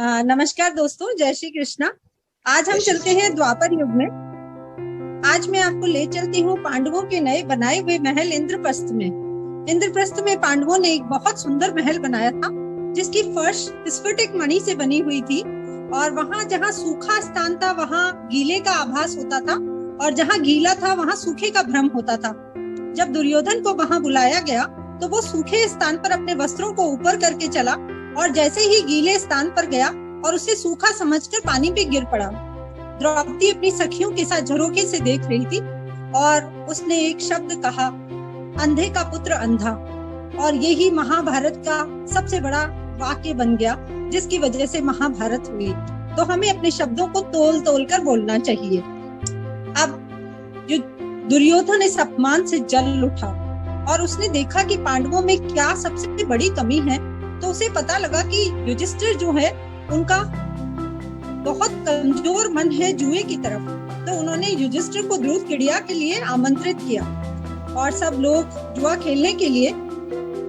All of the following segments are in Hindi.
नमस्कार दोस्तों, जय श्री कृष्णा। आज हम चलते हैं द्वापर युग में। आज मैं आपको ले चलती हूँ पांडवों के नए बनाए हुए महल इंद्रप्रस्थ में। इंद्रप्रस्थ में पांडवों ने एक बहुत सुंदर महल बनाया था, जिसकी फर्श स्फटिक मणि से बनी हुई थी, और वहाँ जहाँ सूखा स्थान था वहाँ गीले का आभास होता था, और जहाँ गीला था वहाँ सूखे का भ्रम होता था। जब दुर्योधन को वहाँ बुलाया गया तो वो सूखे स्थान पर अपने वस्त्रों को ऊपर करके चला, और जैसे ही गीले स्थान पर गया और उसे सूखा समझकर पानी पे गिर पड़ा। द्रौपदी अपनी सखियों के साथ झरोखे से देख रही थी, और उसने एक शब्द कहा, अंधे का पुत्र अंधा। और यही महाभारत का सबसे बड़ा वाक्य बन गया, जिसकी वजह से महाभारत हुई। तो हमें अपने शब्दों को तोल तोल कर बोलना चाहिए। अब जो दुर्योधन इस अपमान से जल उठा और उसने देखा कि पांडवों में क्या सबसे बड़ी कमी है, तो उसे पता लगा कि युधिष्ठिर जो है उनका बहुत कमजोर मन है जुए की तरफ। तो उन्होंने युधिष्ठिर को दूध क्रीड़ा के लिए आमंत्रित किया, और सब लोग जुआ खेलने के लिए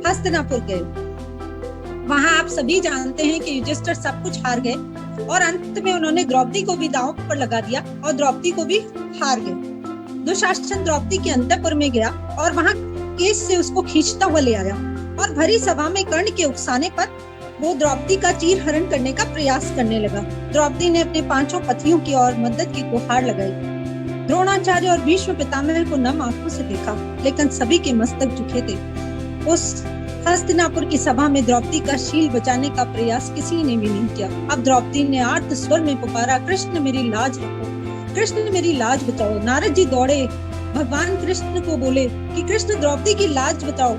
हस्तिनापुर गए। वहां आप सभी जानते हैं कि युधिष्ठिर सब कुछ हार गए, और अंत में उन्होंने द्रौपदी को भी दांव पर लगा दिया और द्रौपदी को भी हार गए। दुशासन द्रौपदी के अंतःपुर में गया और वहां केस से उसको खींचता हुआ ले आया, और भरी सभा में कर्ण के उकसाने पर वो द्रौपदी का चीर हरण करने का प्रयास करने लगा। द्रौपदी ने अपने पांचों पतियों की ओर मदद की गुहार लगाई। द्रोणाचार्य और भीष्म पितामह को नम आंखों से देखा, लेकिन सभी के मस्तक झुके थे। उस हस्तिनापुर की सभा में द्रौपदी का शील बचाने का प्रयास किसी ने भी नहीं किया। अब द्रौपदी ने आर्त स्वर में पुकारा, कृष्ण मेरी लाज रखो, कृष्ण मेरी लाज बचाओ। नारद जी दौड़े भगवान कृष्ण को बोले कि कृष्ण द्रौपदी की लाज बचाओ।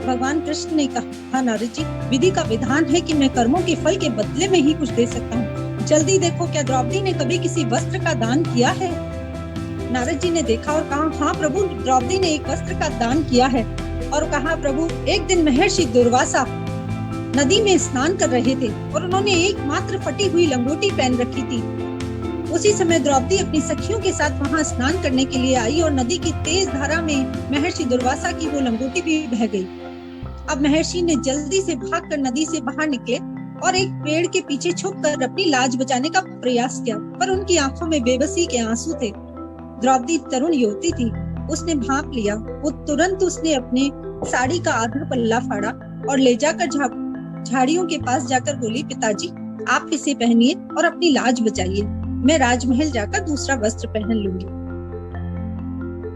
भगवान कृष्ण ने कहा, नारद जी, विधि का विधान है कि मैं कर्मों के फल के बदले में ही कुछ दे सकता हूँ। जल्दी देखो, क्या द्रौपदी ने कभी किसी वस्त्र का दान किया है? नारद जी ने देखा और कहा, हाँ प्रभु, द्रौपदी ने एक वस्त्र का दान किया है। और कहा, प्रभु, एक दिन महर्षि दुर्वासा नदी में स्नान कर रहे थे, और उन्होंने एकमात्र फटी हुई लंगोटी पहन रखी थी। उसी समय द्रौपदी अपनी सखियों के साथ वहां स्नान करने के लिए आई, और नदी की तेज धारा में महर्षि दुर्वासा की वो लंगोटी भी बह गई। अब महर्षि ने जल्दी से भागकर नदी से बाहर निकले और एक पेड़ के पीछे छुपकर अपनी लाज बचाने का प्रयास किया, पर उनकी आंखों में बेबसी के आंसू थे। द्रौपदी तरुण युवती थी, उसने भांप लिया। वो तुरंत उसने अपने साड़ी का आधा पल्ला फाड़ा और ले जाकर झाड़ियों के पास जाकर बोली, पिताजी, आप इसे पहनिए और अपनी लाज बचाइए। मैं राजमहल जाकर दूसरा वस्त्र पहन लूंगी।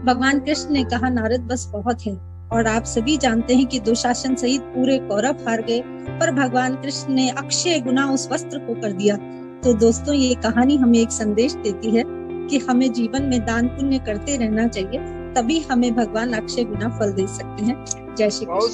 भगवान कृष्ण ने कहा, नारद, बस बहुत है। और आप सभी जानते हैं कि दुशासन सहित पूरे कौरव हार गए, पर भगवान कृष्ण ने अक्षय गुना उस वस्त्र को कर दिया। तो दोस्तों, ये कहानी हमें एक संदेश देती है कि हमें जीवन में दान पुण्य करते रहना चाहिए, तभी हमें भगवान अक्षय गुना फल दे सकते हैं। जय श्री कृष्ण।